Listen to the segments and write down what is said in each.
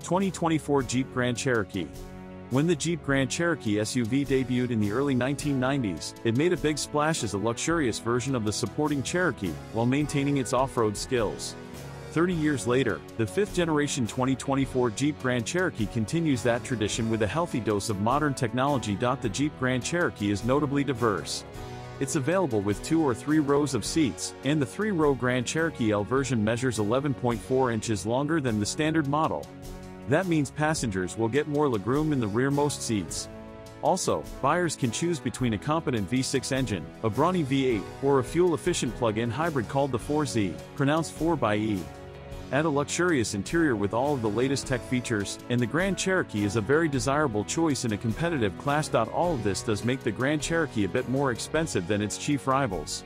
2024 Jeep Grand Cherokee. When the Jeep Grand Cherokee SUV debuted in the early 1990s, it made a big splash as a luxurious version of the supporting Cherokee, while maintaining its off-road skills. 30 years later, the fifth-generation 2024 Jeep Grand Cherokee continues that tradition with a healthy dose of modern technology. The Jeep Grand Cherokee is notably diverse. It's available with 2 or 3 rows of seats, and the 3-row Grand Cherokee L version measures 11.4 inches longer than the standard model. That means passengers will get more legroom in the rearmost seats. Also, buyers can choose between a competent V6 engine, a brawny V8, or a fuel-efficient plug-in hybrid called the 4Z, pronounced 4xe. Add a luxurious interior with all of the latest tech features, and the Grand Cherokee is a very desirable choice in a competitive class. All of this does make the Grand Cherokee a bit more expensive than its chief rivals.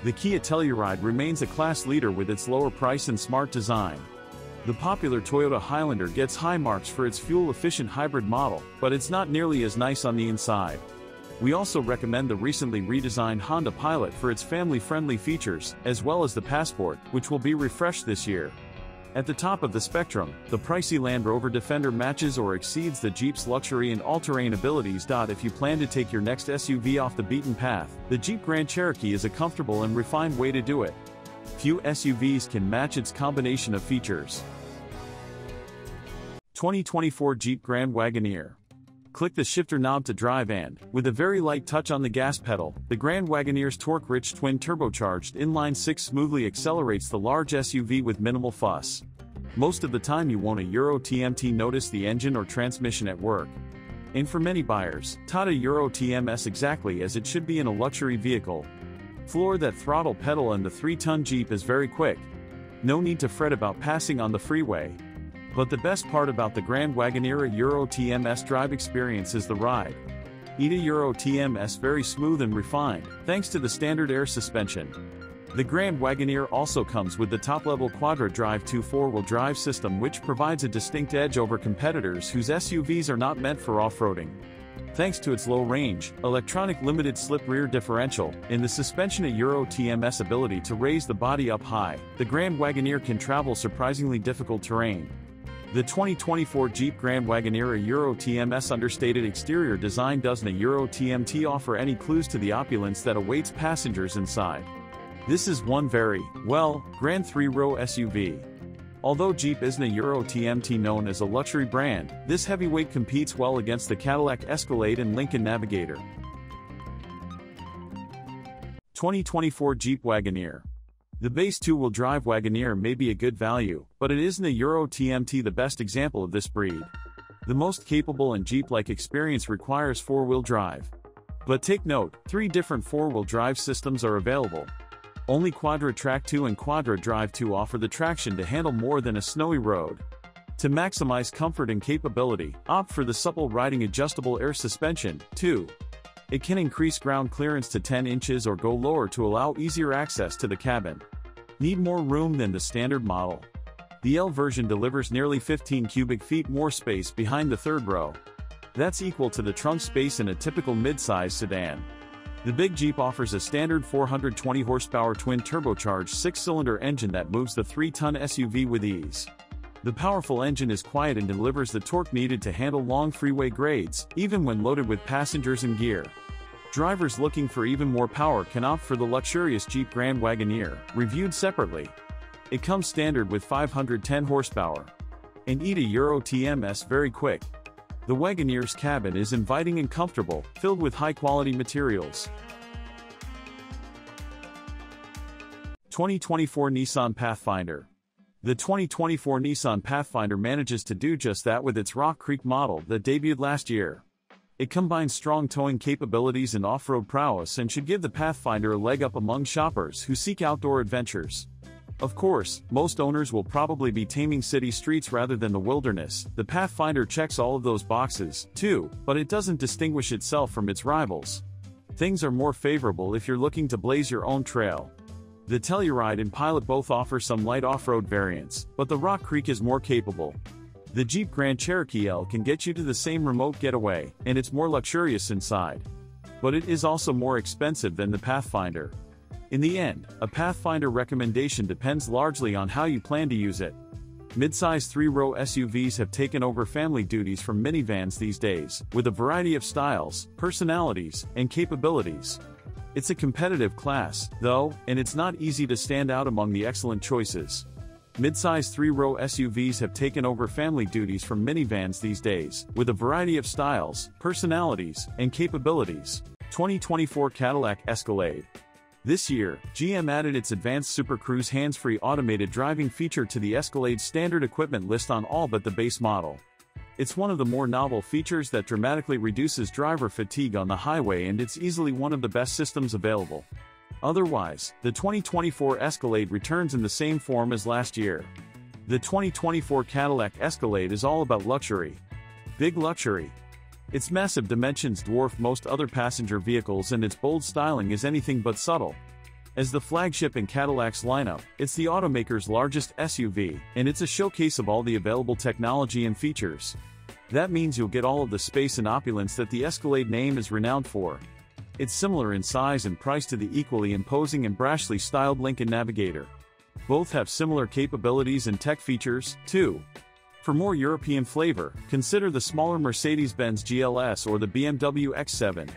The Kia Telluride remains a class leader with its lower price and smart design. The popular Toyota Highlander gets high marks for its fuel-efficient hybrid model, but it's not nearly as nice on the inside. We also recommend the recently redesigned Honda Pilot for its family-friendly features, as well as the Passport, which will be refreshed this year. At the top of the spectrum, the pricey Land Rover Defender matches or exceeds the Jeep's luxury and all-terrain abilities. If you plan to take your next SUV off the beaten path, the Jeep Grand Cherokee is a comfortable and refined way to do it. Few SUVs can match its combination of features. 2024 Jeep Grand Wagoneer. Click the shifter knob to drive and, with a very light touch on the gas pedal, the Grand Wagoneer's torque-rich twin-turbocharged inline-six smoothly accelerates the large SUV with minimal fuss. Most of the time you won't Euro TMT notice the engine or transmission at work. And for many buyers, Tata Euro TMS exactly as it should be in a luxury vehicle. Floor that throttle pedal, and the 3-ton Jeep is very quick. No need to fret about passing on the freeway. But the best part about the Grand Wagoneer Euro TMS drive experience is the ride. ETA Euro TMS very smooth and refined, thanks to the standard air suspension. The Grand Wagoneer also comes with the top-level Quadra Drive 2 4-wheel drive system, which provides a distinct edge over competitors whose SUVs are not meant for off-roading. Thanks to its low range, electronic limited slip rear differential, and the suspension at Euro TMS ability to raise the body up high, the Grand Wagoneer can travel surprisingly difficult terrain. The 2024 Jeep Grand Wagoneer Euro TMS understated exterior design doesn't a Euro TMT offer any clues to the opulence that awaits passengers inside. This is one very, well, grand 3-row SUV. Although Jeep isn't a Euro TMT known as a luxury brand, this heavyweight competes well against the Cadillac Escalade and Lincoln Navigator. 2024 Jeep Wagoneer. The base 2-wheel drive Wagoneer may be a good value, but it isn't a Euro TMT the best example of this breed. The most capable and Jeep-like experience requires 4-wheel drive. But take note, 3 different 4-wheel drive systems are available. Only Quadra Track 2 and Quadra Drive 2 offer the traction to handle more than a snowy road. To maximize comfort and capability, opt for the supple riding adjustable air suspension, too. It can increase ground clearance to 10 inches or go lower to allow easier access to the cabin. Need more room than the standard model? The L version delivers nearly 15 cubic feet more space behind the third row. That's equal to the trunk space in a typical mid-size sedan. The big Jeep offers a standard 420 horsepower twin-turbocharged 6-cylinder engine that moves the 3-ton SUV with ease. The powerful engine is quiet and delivers the torque needed to handle long freeway grades, even when loaded with passengers and gear. Drivers looking for even more power can opt for the luxurious Jeep Grand Wagoneer, reviewed separately. It comes standard with 510 horsepower. And ETA Euro TMS very quick. The Wagoneer's cabin is inviting and comfortable, filled with high-quality materials. 2024 Nissan Pathfinder. The 2024 Nissan Pathfinder manages to do just that with its Rock Creek model that debuted last year. It combines strong towing capabilities and off-road prowess and should give the Pathfinder a leg up among shoppers who seek outdoor adventures. Of course, most owners will probably be taming city streets rather than the wilderness. The Pathfinder checks all of those boxes, too, but it doesn't distinguish itself from its rivals. Things are more favorable if you're looking to blaze your own trail. The Telluride and Pilot both offer some light off-road variants, but the Rock Creek is more capable. The Jeep Grand Cherokee L can get you to the same remote getaway, and it's more luxurious inside. But it is also more expensive than the Pathfinder. In the end, a Pathfinder recommendation depends largely on how you plan to use it. Mid-size three-row SUVs have taken over family duties from minivans these days, with a variety of styles, personalities, and capabilities. It's a competitive class, though, and it's not easy to stand out among the excellent choices. Mid-size three-row SUVs have taken over family duties from minivans these days, with a variety of styles, personalities, and capabilities. 2024 Cadillac Escalade. This year, GM added its advanced Super Cruise hands-free automated driving feature to the Escalade's standard equipment list on all but the base model. It's one of the more novel features that dramatically reduces driver fatigue on the highway, and it's easily one of the best systems available. Otherwise, the 2024 Escalade returns in the same form as last year. The 2024 Cadillac Escalade is all about luxury. Big luxury. Its massive dimensions dwarf most other passenger vehicles, and its bold styling is anything but subtle. As the flagship in Cadillac's lineup, it's the automaker's largest SUV, and it's a showcase of all the available technology and features. That means you'll get all of the space and opulence that the Escalade name is renowned for. It's similar in size and price to the equally imposing and brashly styled Lincoln Navigator. Both have similar capabilities and tech features, too. For more European flavor, consider the smaller Mercedes-Benz GLS or the BMW X7.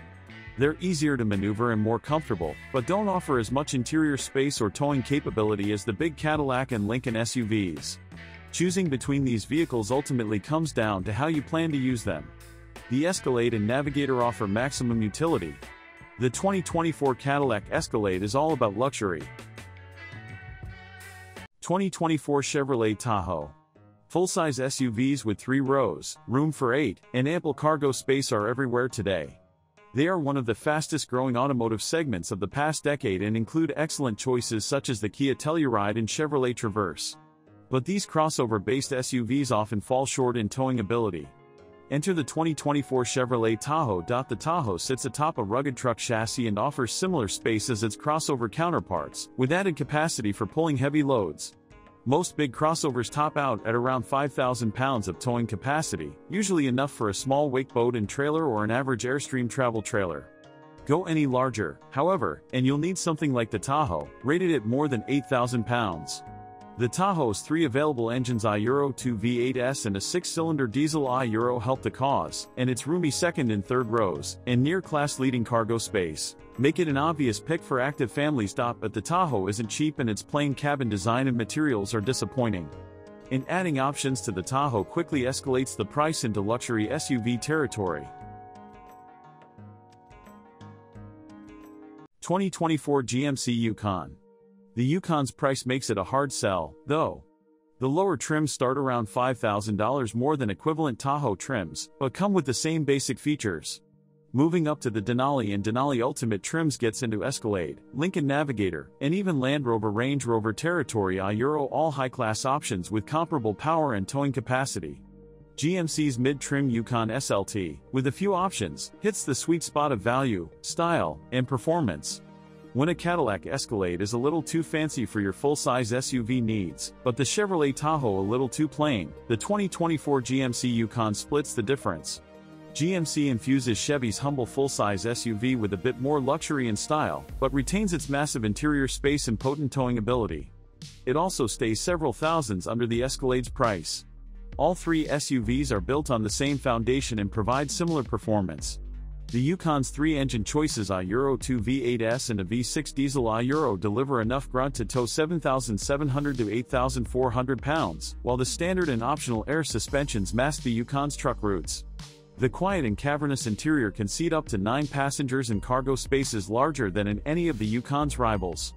They're easier to maneuver and more comfortable, but don't offer as much interior space or towing capability as the big Cadillac and Lincoln SUVs. Choosing between these vehicles ultimately comes down to how you plan to use them. The Escalade and Navigator offer maximum utility. The 2024 Cadillac Escalade is all about luxury. 2024 Chevrolet Tahoe. Full-size SUVs with 3 rows, room for 8, and ample cargo space are everywhere today. They are one of the fastest-growing automotive segments of the past decade and include excellent choices such as the Kia Telluride and Chevrolet Traverse. But these crossover-based SUVs often fall short in towing ability. Enter the 2024 Chevrolet Tahoe. The Tahoe sits atop a rugged truck chassis and offers similar space as its crossover counterparts, with added capacity for pulling heavy loads. Most big crossovers top out at around 5,000 pounds of towing capacity, usually enough for a small wake boat and trailer or an average Airstream travel trailer. Go any larger, however, and you'll need something like the Tahoe, rated at more than 8,000 pounds. The Tahoe's 3 available engines, a Euro 2 V8S and a 6-cylinder diesel Euro, help the cause, and its roomy second and third rows, and near-class leading cargo space make it an obvious pick for active families. But the Tahoe isn't cheap, and its plain cabin design and materials are disappointing. And adding options to the Tahoe quickly escalates the price into luxury SUV territory. 2024 GMC Yukon. The Yukon's price makes it a hard sell, though. The lower trims start around $5,000 more than equivalent Tahoe trims, but come with the same basic features. Moving up to the Denali and Denali Ultimate trims gets into Escalade, Lincoln Navigator, and even Land Rover Range Rover territory, Euro, all high-class options with comparable power and towing capacity. GMC's mid-trim Yukon SLT, with a few options, hits the sweet spot of value, style, and performance. When a Cadillac Escalade is a little too fancy for your full-size SUV needs, but the Chevrolet Tahoe a little too plain, the 2024 GMC Yukon splits the difference. GMC infuses Chevy's humble full-size SUV with a bit more luxury and style, but retains its massive interior space and potent towing ability. It also stays several thousands under the Escalade's price. All 3 SUVs are built on the same foundation and provide similar performance. The Yukon's 3 engine choices, a Euro 2 V8S and a V6 diesel Euro, deliver enough grunt to tow 7,700 to 8,400 pounds, while the standard and optional air suspensions mask the Yukon's truck roots. The quiet and cavernous interior can seat up to 9 passengers, and cargo space is larger than in any of the Yukon's rivals.